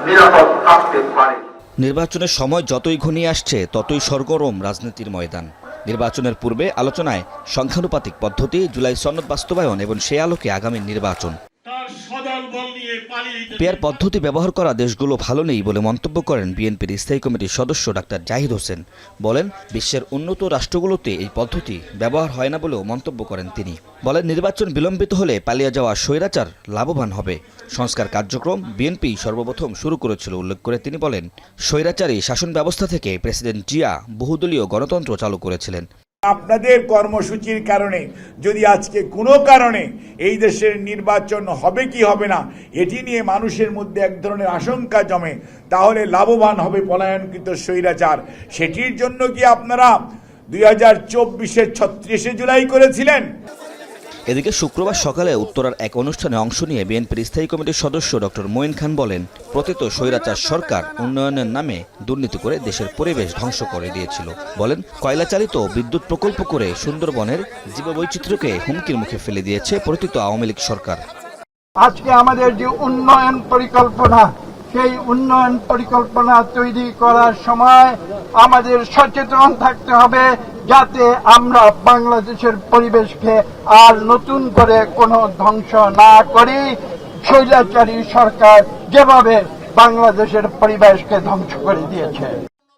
নিরাপদ থাকতে পারে। নির্বাচনের সময় যতই ঘনিয়ে আসছে ততই সরগরম রাজনীতির ময়দান। নির্বাচনের পূর্বে আলোচনায় সংখ্যানুপাতিক পদ্ধতি, জুলাই সনদ বাস্তবায়ন এবং সে আলোকে আগামী নির্বাচন। পেয়ার পদ্ধতি ব্যবহার করা দেশগুলো ভালো নেই বলে মন্তব্য করেন বিএনপির স্থায়ী কমিটির সদস্য ডাক্তার জাহিদ হোসেন। বলেন, বিশ্বের উন্নত রাষ্ট্রগুলোতে এই পদ্ধতি ব্যবহার হয় না বলেও মন্তব্য করেন তিনি। বলেন, নির্বাচন বিলম্বিত হলে পালিয়ে যাওয়া স্বৈরাচার লাভবান হবে। সংস্কার কার্যক্রম বিএনপি সর্বপ্রথম শুরু করেছিল উল্লেখ করে তিনি বলেন, স্বৈরাচারী শাসন ব্যবস্থা থেকে প্রেসিডেন্ট জিয়া বহুদলীয় গণতন্ত্র চালু করেছিলেন। আপনাদের কর্মসূচির কারণে যদি আজকে কোনো কারণে এই দেশের নির্বাচন হবে কি হবে না এটি নিয়ে মানুষের মধ্যে এক ধরনের আশঙ্কা জমে, তাহলে লাভবান হবে পলায়নকৃত স্বৈরাচার। সেটির জন্য কি আপনারা 2024-এর 36শে জুলাই করেছিলেন? এদিকে শুক্রবার সকালে উত্তরার এক অনুষ্ঠানে অংশ নিয়ে বিএনপির স্থায়ী কমিটির সদস্য ডক্টর মঈন খান বলেন, প্রতীত স্বৈরাচার সরকার উন্নয়নের নামে দুর্নীতি করে দেশের পরিবেশ ধ্বংস করে দিয়েছিল। বলেন, কয়লা চালিত বিদ্যুৎ প্রকল্প করে সুন্দরবনের জীববৈচিত্র্যকে হুমকির মুখে ফেলে দিয়েছে প্রতীত আওয়ামী লীগ সরকার। আজকে আমাদের যে উন্নয়ন পরিকল্পনা, সেই উন্নয়ন পরিকল্পনা তৈরি করার সময় আমাদের সচেতন থাকতে হবে যাতে আমরা বাংলাদেশের পরিবেশকে আর নতুন করে কোনো ধ্বংস না করি। স্বৈরাচারী সরকার যেভাবে বাংলাদেশের পরিবেশকে ধ্বংস করে দিয়েছে।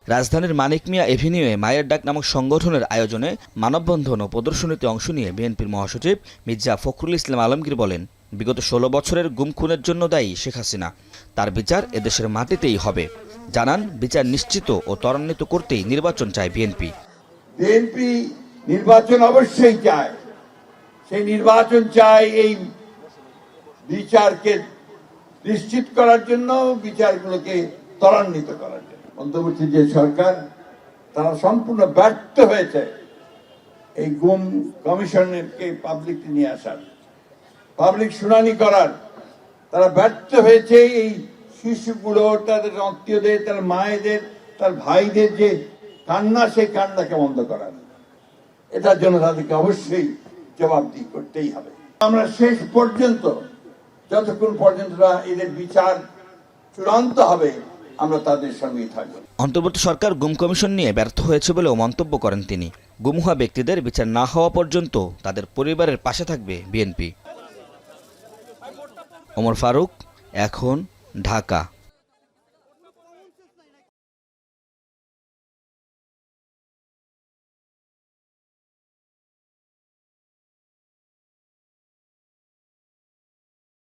রাজধানীর মানিক মিয়া এভিনিউয়ে মায়ের ডাক নামক সংগঠনের আয়োজনে মানববন্ধন ও প্রদর্শনীতে অংশ নিয়ে বিএনপির মহাসচিব মির্জা ফখরুল ইসলাম আলমগীর বলেন, বিগত 16 বছরের গুম খুনের জন্য দায়ী শেখ হাসিনা। তার বিচার এদেশের মাটিতেই হবে। জানান, বিচার নিশ্চিত ও ত্বরান্বিত করতেই নির্বাচন চায় বিএনপি। বিএনপি নির্বাচন অবশ্যই চায়। সেই নির্বাচন চায় এই বিচারকে নিশ্চিত করার জন্য, বিচারগুলোকে ত্বরান্বিত করার জন্য। অন্তর্বর্তী যে সরকার, তারা সম্পূর্ণ ব্যর্থ হয়েছে এই গুম কমিশনকে পাবলিককে নিয়ে আসার, পাবলিক শুনানি করার। তারা ব্যর্থ হয়েছে এই শিশুগুলো, তাদের আত্মীয়দের, তার মায়েদের, তার ভাইদের যে কান্না, সেই কান্নাকে বন্ধ করার। এটার জন্য তাদেরকে অবশ্যই জবাবদিহি করতেই হবে। আমরা শেষ পর্যন্ত, যতক্ষণ পর্যন্ত এদের বিচার চূড়ান্ত হবে, আমরা তাদের সঙ্গেই থাকব। অন্তর্বর্তী সরকার গুম কমিশন নিয়ে ব্যর্থ হয়েছে বলেও মন্তব্য করেন তিনি। গুম হওয়া ব্যক্তিদের বিচার না হওয়া পর্যন্ত তাদের পরিবারের পাশে থাকবে বিএনপি। ওমর ফারুক, এখন, ঢাকা।